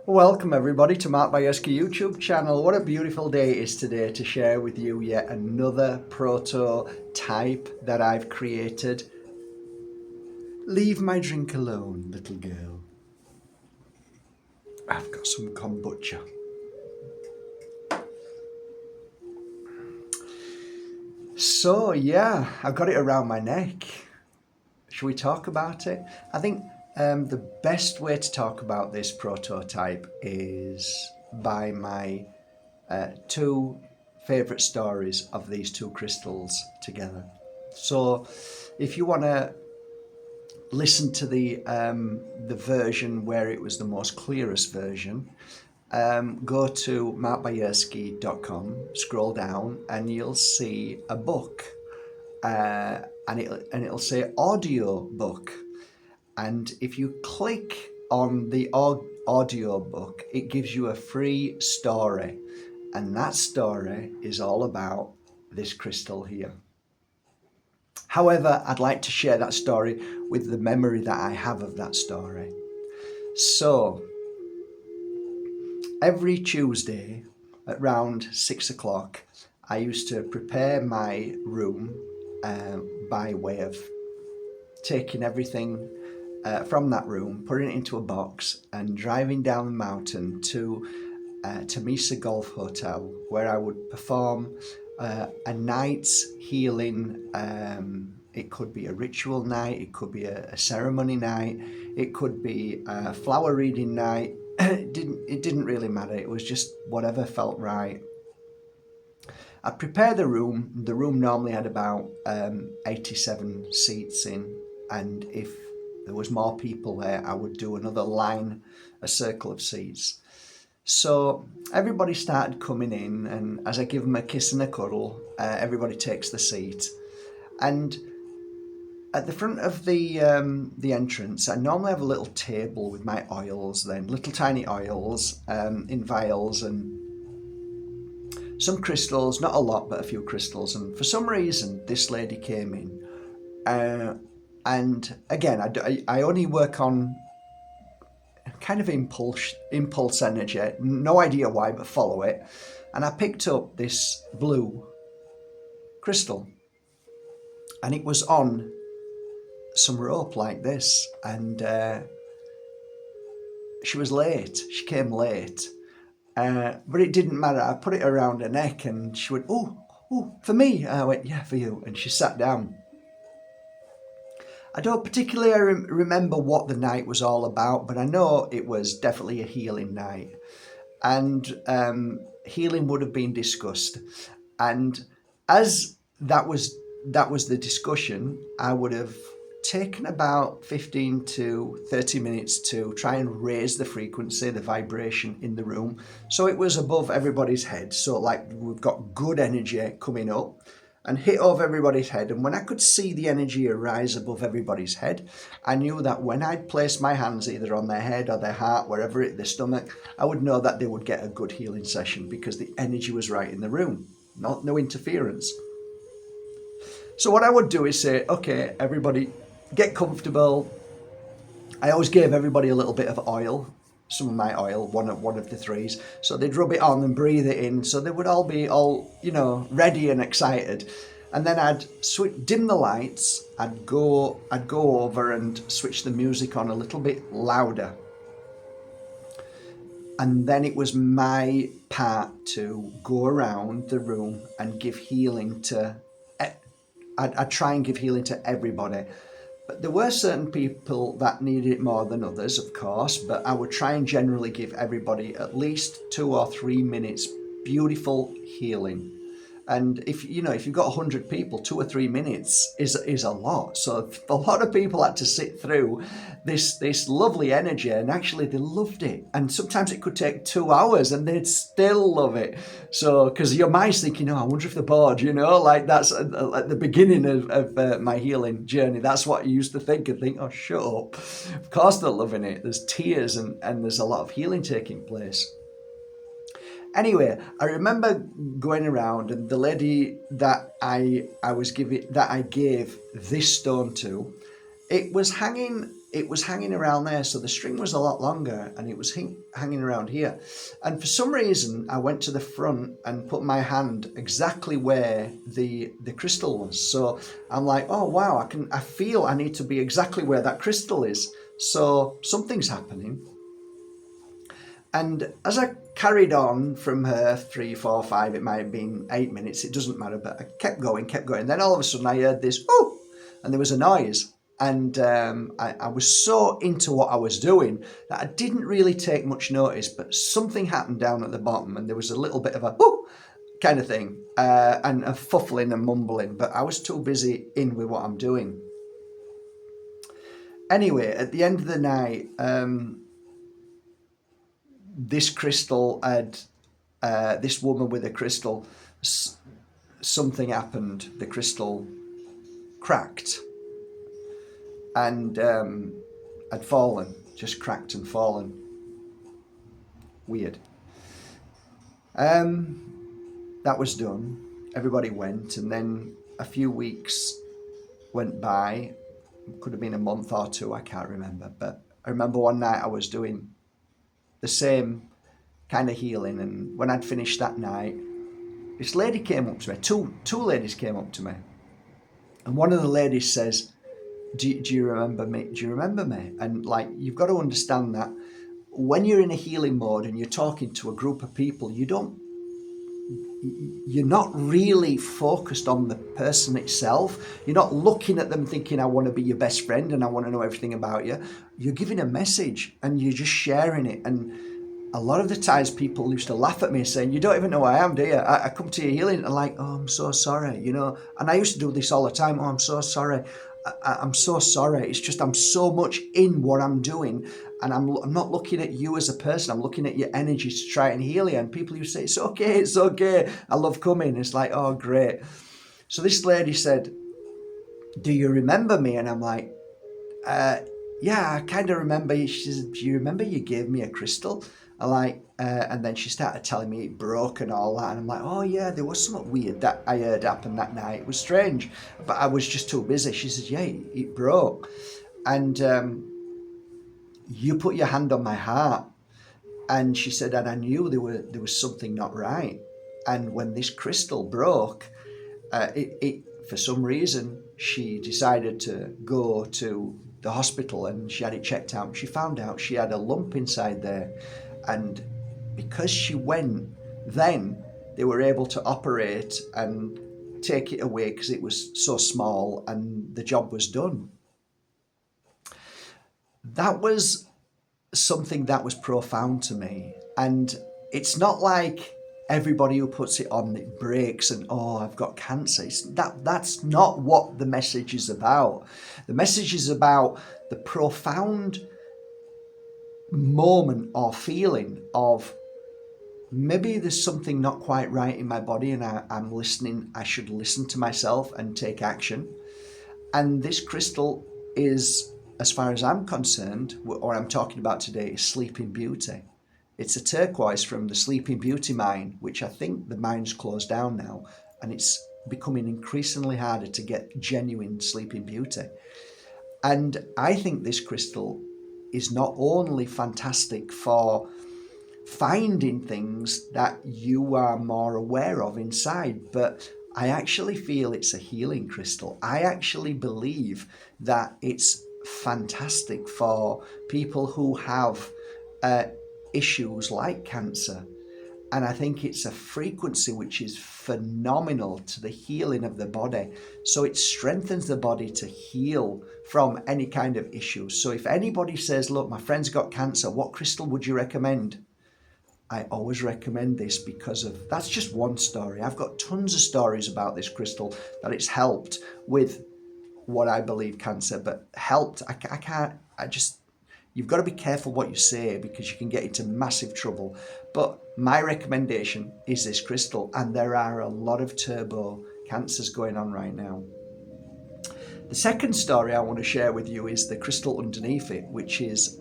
Welcome everybody to Mark Bajerski YouTube channel. What a beautiful day it is today to share with you yet another prototype that I've created. Leave my drink alone, little girl. I've got some kombucha. So yeah, I've got it around my neck. Should we talk about it? I think the best way to talk about this prototype is by my two favourite stories of these two crystals together. So if you want to listen to the version where it was the most clearest version, go to markbajerski.com, scroll down and you'll see a book and it'll say audio book, and if you click on the audio book it gives you a free story, and that story is all about this crystal here. However, I'd like to share that story with the memory that I have of that story. So every Tuesday at around 6 o'clock I used to prepare my room by way of taking everything from that room, putting it into a box and driving down the mountain to Mesa Golf Hotel, where I would perform a night's healing. It could be a ritual night, it could be a ceremony night, it could be a flower reading night. It didn't really matter, it was just whatever felt right. I'd prepare the room. The room normally had about 87 seats in, and if there was more people there I would do another line, a circle of seats. So everybody started coming in, and as I give them a kiss and a cuddle, everybody takes the seat. And at the front of the entrance, I normally have a little table with my oils, then little tiny oils in vials, and some crystals, not a lot, but a few crystals. And for some reason, this lady came in. And again, I only work on kind of impulse energy, no idea why, but follow it. And I picked up this blue crystal, and it was on some rope like this, and she was late, she came late, but it didn't matter. I put it around her neck and she went, oh, for me? I went, yeah, for you. And she sat down. I don't particularly remember what the night was all about, but I know it was definitely a healing night, and healing would have been discussed. And as that was the discussion, I would have taken about 15 to 30 minutes to try and raise the frequency, the vibration in the room, so it was above everybody's head. So like we've got good energy coming up and hit over everybody's head. And when I could see the energy arise above everybody's head, I knew that when I'd place my hands either on their head or their heart, wherever it, their stomach, I would know that they would get a good healing session because the energy was right in the room, no interference. So what I would do is say, okay, everybody get comfortable. I always gave everybody a little bit of oil, some of my oil, one of the threes, so they'd rub it on and breathe it in, so they would all be ready and excited. And then I'd dim the lights, I'd go over and switch the music on a little bit louder, and then it was my part to go around the room and give healing to I'd try and give healing to everybody. But there were certain people that needed it more than others, of course, but I would try and generally give everybody at least 2 or 3 minutes beautiful healing. And if you've got 100 people, 2 or 3 minutes is a lot. So a lot of people had to sit through this lovely energy, and actually they loved it. And sometimes it could take 2 hours and they'd still love it. So because your mind's thinking, I wonder if they're bored, like that's at the beginning of my healing journey. That's what you used to think, and think, oh, shut up. Of course they're loving it. There's tears and there's a lot of healing taking place. Anyway, I remember going around, and the lady that I gave this stone to, it was hanging it was hanging around there. So the string was a lot longer and it was hanging around here. And for some reason, I went to the front and put my hand exactly where the crystal was. So I'm like, oh, wow, I feel I need to be exactly where that crystal is. So something's happening. And as I carried on from her 3, 4, 5, it might have been 8 minutes, it doesn't matter, but I kept going. Then all of a sudden I heard this, oh, and there was a noise. And I was so into what I was doing that I didn't really take much notice, but something happened down at the bottom and there was a little bit of a, oh, kind of thing, and a fuffling and mumbling, but I was too busy in with what I'm doing. Anyway, at the end of the night, this crystal had, this woman with a crystal, something happened. The crystal cracked and had fallen, just cracked and fallen. Weird. That was done. Everybody went, and then a few weeks went by. Could have been a month or two, I can't remember. But I remember one night I was doing the same kind of healing, and when I'd finished that night, this lady came up to me. Two ladies came up to me, and one of the ladies says, do you remember me? Do you remember me? And like, you've got to understand that when you're in a healing mode and you're talking to a group of people, you're not really focused on the person itself. You're not looking at them thinking, I want to be your best friend and I want to know everything about you. You're giving a message and you're just sharing it. And a lot of the times people used to laugh at me saying, you don't even know who I am, do you? I come to your healing and like, oh, I'm so sorry, you know. And I used to do this all the time. Oh, I'm so sorry. I'm so sorry. It's just I'm so much in what I'm doing, and I'm not looking at you as a person. I'm looking at your energy to try and heal you. And people who say, it's okay, it's okay. I love coming. It's like, oh, great. So this lady said, do you remember me? And I'm like, yeah, I kind of remember. She said, do you remember you gave me a crystal? And then she started telling me it broke and all that. And I'm like, oh yeah, there was something weird that I heard happen that night. It was strange, but I was just too busy. She said, yeah, it broke. And you put your hand on my heart. And she said, and I knew there was something not right. And when this crystal broke, it for some reason, she decided to go to the hospital and she had it checked out. She found out she had a lump inside there. And because she went, then they were able to operate and take it away because it was so small and the job was done. That was something that was profound to me. And it's not like everybody who puts it on, it breaks and, oh, I've got cancer. That's not what the message is about. The message is about the profound moment or feeling of maybe there's something not quite right in my body and I'm listening. I should listen to myself and take action. And this crystal is, as far as I'm concerned, or I'm talking about today, is Sleeping Beauty. It's a turquoise from the Sleeping Beauty mine, which I think the mine's closed down now, and it's becoming increasingly harder to get genuine Sleeping Beauty. And I think this crystal is not only fantastic for finding things that you are more aware of inside, but I actually feel it's a healing crystal. I actually believe that it's fantastic for people who have issues like cancer. And I think it's a frequency which is phenomenal to the healing of the body. So it strengthens the body to heal from any kind of issues. So if anybody says, look, my friend's got cancer, what crystal would you recommend? I always recommend this because of, that's just one story. I've got tons of stories about this crystal that it's helped with what I believe cancer, but helped. You've got to be careful what you say because you can get into massive trouble. But my recommendation is this crystal, and there are a lot of turbo cancers going on right now. The second story I want to share with you is the crystal underneath it, which is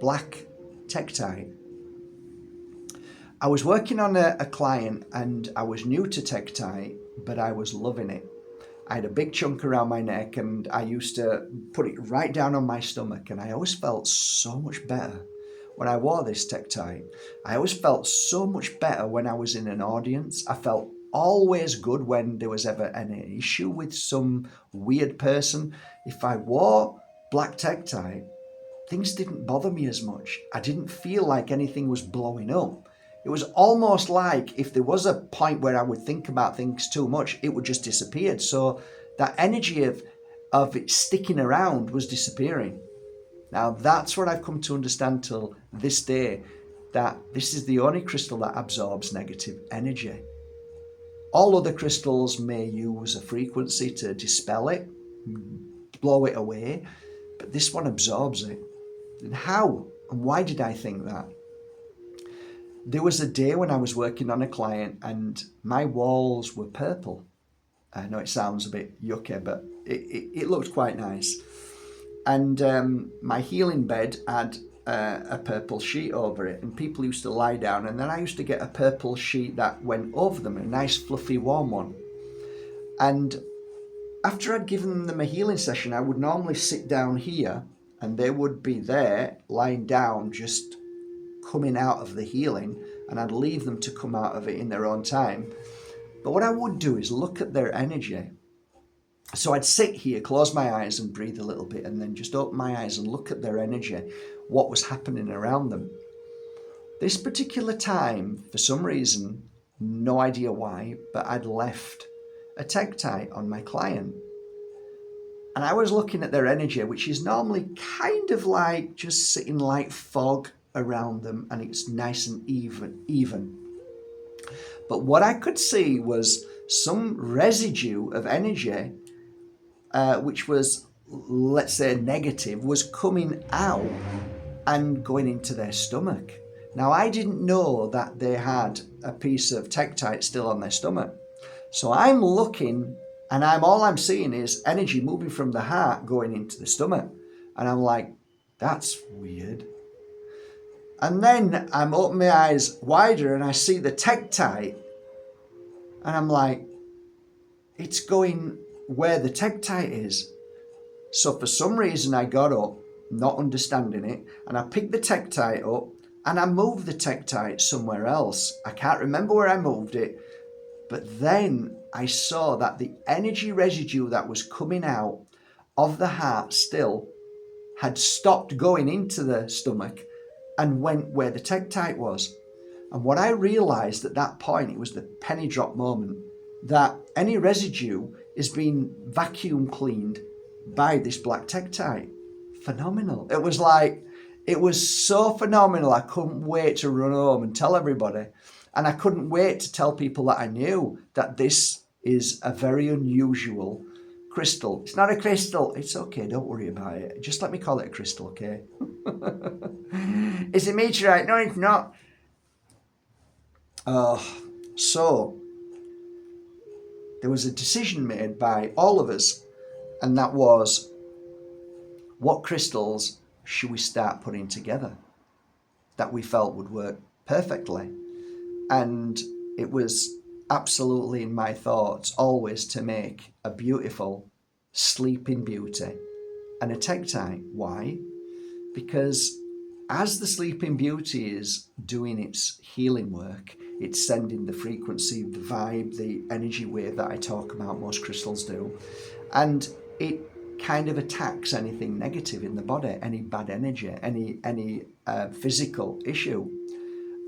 black tektite. I was working on a client and I was new to tektite, but I was loving it. I had a big chunk around my neck, and I used to put it right down on my stomach, and I always felt so much better when I wore this tektite. I always felt so much better when I was in an audience. I felt always good when there was ever an issue with some weird person. If I wore black tektite, things didn't bother me as much. I didn't feel like anything was blowing up. It was almost like if there was a point where I would think about things too much, it would just disappear. So that energy of it sticking around was disappearing. Now that's what I've come to understand till this day, that this is the only crystal that absorbs negative energy. All other crystals may use a frequency to dispel it, blow it away, but this one absorbs it. And how and why did I think that? There was a day when I was working on a client and my walls were purple. I know it sounds a bit yucky, but it looked quite nice. And my healing bed had a purple sheet over it, and people used to lie down, and then I used to get a purple sheet that went over them, a nice fluffy warm one. And after I'd given them a healing session, I would normally sit down here and they would be there lying down, just coming out of the healing, and I'd leave them to come out of it in their own time. But what I would do is look at their energy. So I'd sit here, close my eyes and breathe a little bit, and then just open my eyes and look at their energy, what was happening around them. This particular time, for some reason, no idea why, but I'd left a tektite on my client. And I was looking at their energy, which is normally kind of like just sitting like fog around them, and it's nice and even. But what I could see was some residue of energy, which was, let's say, negative, was coming out and going into their stomach. Now, I didn't know that they had a piece of tektite still on their stomach. So I'm looking, and all I'm seeing is energy moving from the heart going into the stomach. And I'm like, that's weird. And then I'm opening my eyes wider and I see the tektite. And I'm like, it's going where the tektite is. So for some reason I got up, not understanding it, and I picked the tektite up and I moved the tektite somewhere else. I can't remember where I moved it, but then I saw that the energy residue that was coming out of the heart still had stopped going into the stomach and went where the tektite was. And what I realized at that point, it was the penny drop moment, that any residue is being vacuum cleaned by this black tektite. Phenomenal. It was so phenomenal. I couldn't wait to run home and tell everybody. And I couldn't wait to tell people that I knew that this is a very unusual crystal. It's not a crystal. It's okay. Don't worry about it. Just let me call it a crystal, okay? It's a meteorite. No, it's not. So there was a decision made by all of us, and that was, what crystals should we start putting together that we felt would work perfectly? And it was absolutely in my thoughts always to make a beautiful sleeping beauty and a tektite. Why? Because as the sleeping beauty is doing its healing work, it's sending the frequency, the vibe, the energy wave that I talk about, most crystals do, and it kind of attacks anything negative in the body, any bad energy, any physical issue.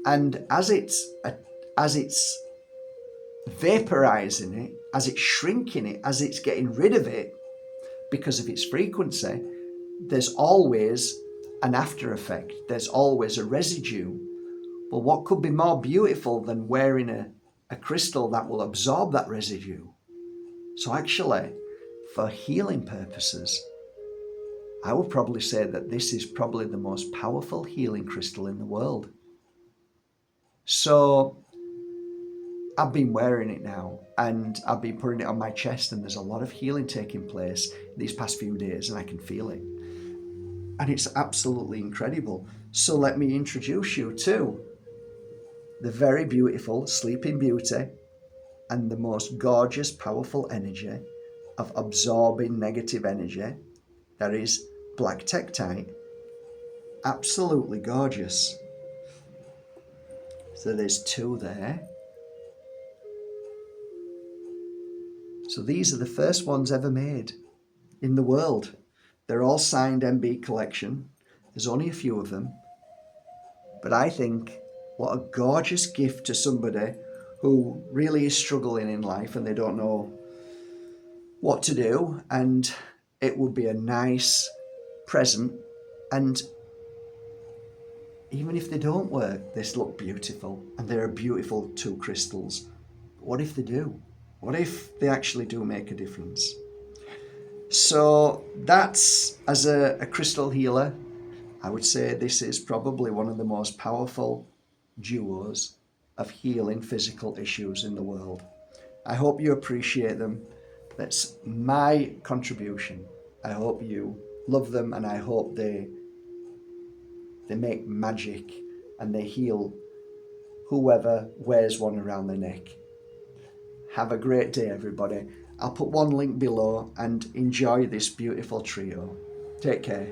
And as it's vaporizing it, as it's shrinking it, as it's getting rid of it, because of its frequency, there's always an after effect. There's always a residue. Well, what could be more beautiful than wearing a crystal that will absorb that residue? So actually, for healing purposes, I would probably say that this is probably the most powerful healing crystal in the world. So I've been wearing it now, and I've been putting it on my chest, and there's a lot of healing taking place these past few days, and I can feel it. And it's absolutely incredible. So let me introduce you to the very beautiful Sleeping Beauty and the most gorgeous, powerful energy of absorbing negative energy. That is black tektite. Absolutely gorgeous. So there's 2 there. So these are the first ones ever made in the world. They're all signed MB collection. There's only a few of them. But I think what a gorgeous gift to somebody who really is struggling in life and they don't know what to do. And it would be a nice present. And even if they don't work, they look beautiful. And they're beautiful 2 crystals. What if they do? What if they actually do make a difference? So that's, as a crystal healer, I would say this is probably one of the most powerful duos of healing physical issues in the world. I hope you appreciate them. That's my contribution. I hope you love them, and I hope they make magic and they heal whoever wears one around their neck. Have a great day, everybody. I'll put one link below, and enjoy this beautiful trio. Take care.